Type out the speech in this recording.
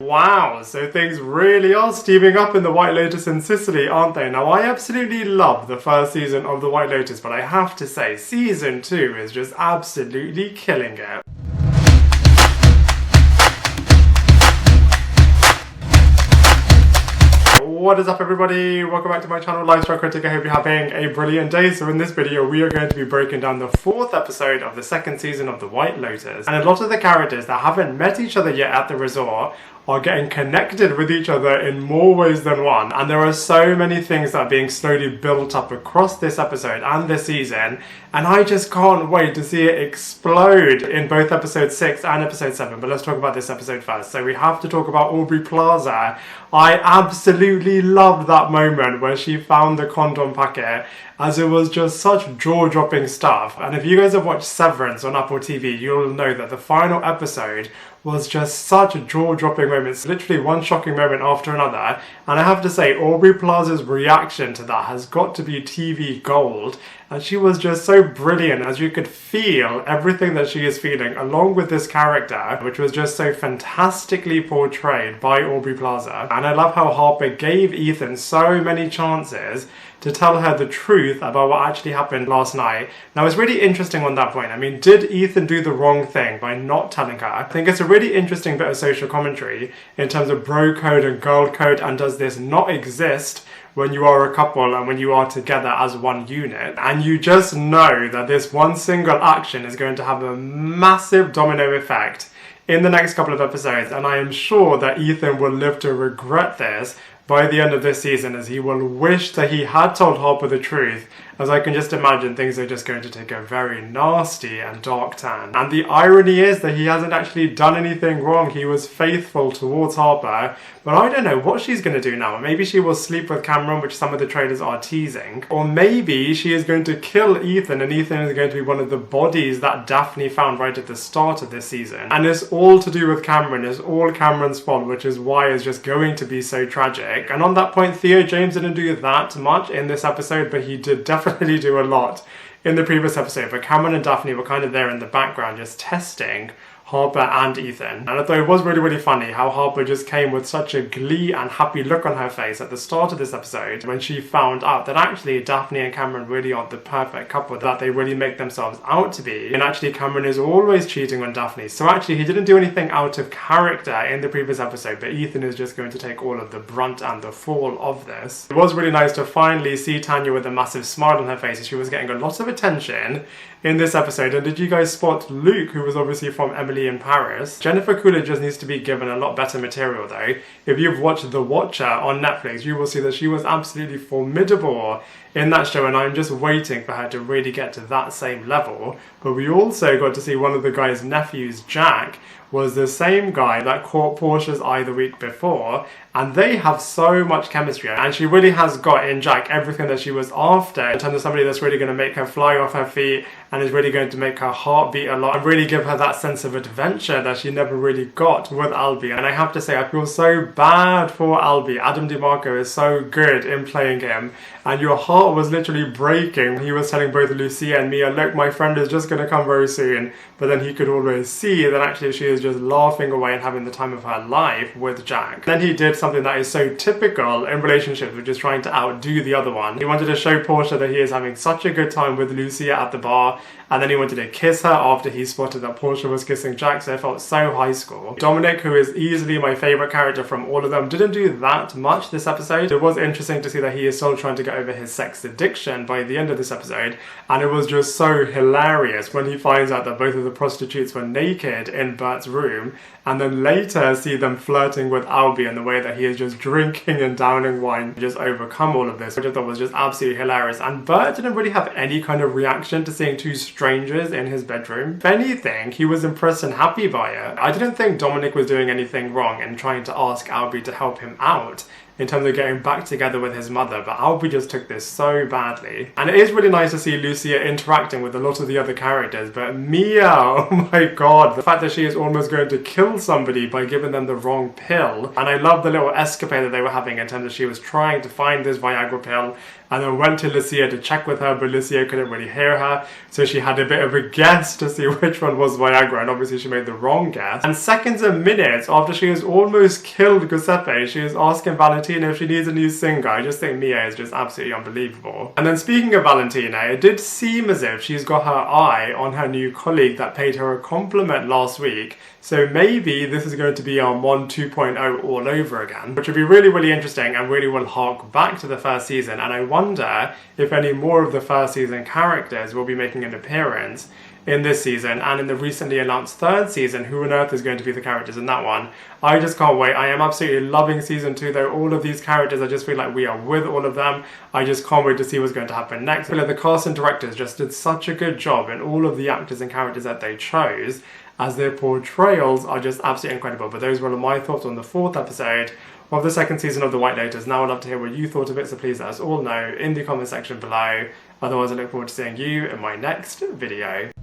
Wow, so things really are steaming up in the White Lotus in Sicily, aren't they? Now, I absolutely love the first season of the White Lotus, but I have to say, season 2 is just absolutely killing it. What is up, everybody? Welcome back to my channel, Lifestyle Critic. I hope you're having a brilliant day. So in this video, we are going to be breaking down the 4th episode of the 2nd season of the White Lotus. And a lot of the characters that haven't met each other yet at the resort are getting connected with each other in more ways than one. And there are so many things that are being slowly built up across this episode and this season. And I just can't wait to see it explode in both episode 6 and episode 7. But let's talk about this episode first. So we have to talk about Aubrey Plaza. I absolutely loved that moment where she found the condom packet, as it was just such jaw-dropping stuff. And if you guys have watched Severance on Apple TV, you'll know that the final episode was just such jaw-dropping moments, literally one shocking moment after another. And I have to say, Aubrey Plaza's reaction to that has got to be TV gold. And she was just so brilliant, as you could feel everything that she is feeling along with this character, which was just so fantastically portrayed by Aubrey Plaza. And I love how Harper gave Ethan so many chances to tell her the truth about what actually happened last night. Now, it's really interesting on that point. I mean, did Ethan do the wrong thing by not telling her? I think it's a really interesting bit of social commentary in terms of bro code and girl code, and does this not exist when you are a couple and when you are together as one unit. And you just know that this one single action is going to have a massive domino effect in the next couple of episodes. And I am sure that Ethan will live to regret this by the end of this season, as he will wish that he had told Harper the truth, as I can just imagine things are just going to take a very nasty and dark turn. And the irony is that he hasn't actually done anything wrong. He was faithful towards Harper, but I don't know what she's going to do now. Maybe she will sleep with Cameron, which some of the trailers are teasing. Or maybe she is going to kill Ethan, and Ethan is going to be one of the bodies that Daphne found right at the start of this season. And it's all to do with Cameron. It's all Cameron's fault, which is why it's just going to be so tragic. And on that point, Theo James didn't do that much in this episode, but he did definitely do a lot in the previous episode. But Cameron and Daphne were kind of there in the background, just testing Harper and Ethan. And I thought it was really, really funny how Harper just came with such a glee and happy look on her face at the start of this episode when she found out that actually Daphne and Cameron really aren't the perfect couple that they really make themselves out to be. And actually Cameron is always cheating on Daphne. So actually he didn't do anything out of character in the previous episode, but Ethan is just going to take all of the brunt and the fall of this. It was really nice to finally see Tanya with a massive smile on her face, as she was getting a lot of attention in this episode. And did you guys spot Luke, who was obviously from Emily in Paris? Jennifer Coolidge just needs to be given a lot better material though. If you've watched The Watcher on Netflix, you will see that she was absolutely formidable in that show, and I'm just waiting for her to really get to that same level. But we also got to see one of the guy's nephews, Jack, was the same guy that caught Portia's eye the week before, and they have so much chemistry, and she really has got in Jack everything that she was after in terms of somebody that's really going to make her fly off her feet and is really going to make her heart beat a lot and really give her that sense of adventure that she never really got with Albie. And I have to say, I feel so bad for Albie. Adam DiMarco is so good in playing him, and your heart was literally breaking. He was telling both Lucia and Mia, look, my friend is just going to come very soon, but then he could always see that actually she is just laughing away and having the time of her life with Jack. Then he did something that is so typical in relationships, which is trying to outdo the other one. He wanted to show Portia that he is having such a good time with Lucia at the bar, and then he wanted to kiss her after he spotted that Portia was kissing Jack, so it felt so high school. Dominic, who is easily my favourite character from all of them, didn't do that much this episode. It was interesting to see that he is still trying to get over his sex addiction by the end of this episode, and it was just so hilarious when he finds out that both of the prostitutes were naked in Bert's room, and then later see them flirting with Albie in the way that he is just drinking and downing wine to just overcome all of this, which I thought was just absolutely hilarious. And Bert didn't really have any kind of reaction to seeing two strangers in his bedroom. If anything, he was impressed and happy by it. I didn't think Dominic was doing anything wrong in trying to ask Albie to help him out in terms of getting back together with his mother, but Aubrey just took this so badly. And it is really nice to see Lucia interacting with a lot of the other characters, but Mia, oh my god, the fact that she is almost going to kill somebody by giving them the wrong pill. And I love the little escapade that they were having in terms of she was trying to find this Viagra pill, and then went to Lucia to check with her, but Lucia couldn't really hear her, so she had a bit of a guess to see which one was Viagra, and obviously she made the wrong guess. And seconds and minutes after she has almost killed Giuseppe, she is asking Valentina if she needs a new singer. I just think Mia is just absolutely unbelievable. And then speaking of Valentina, it did seem as if she's got her eye on her new colleague that paid her a compliment last week, so maybe this is going to be our Mon 2.0 all over again, which would be really, really interesting and really will hark back to the first season. And I wonder if any more of the first season characters will be making an appearance in this season, and in the recently announced third season, who on earth is going to be the characters in that one. I just can't wait. I am absolutely loving season 2 though. All of these characters, I just feel like we are with all of them. I just can't wait to see what's going to happen next. I feel like the cast and directors just did such a good job in all of the actors and characters that they chose, as their portrayals are just absolutely incredible. But those were all of my thoughts on the 4th episode of the 2nd season of The White Lotus. Now I'd love to hear what you thought of it, so please let us all know in the comment section below. Otherwise, I look forward to seeing you in my next video.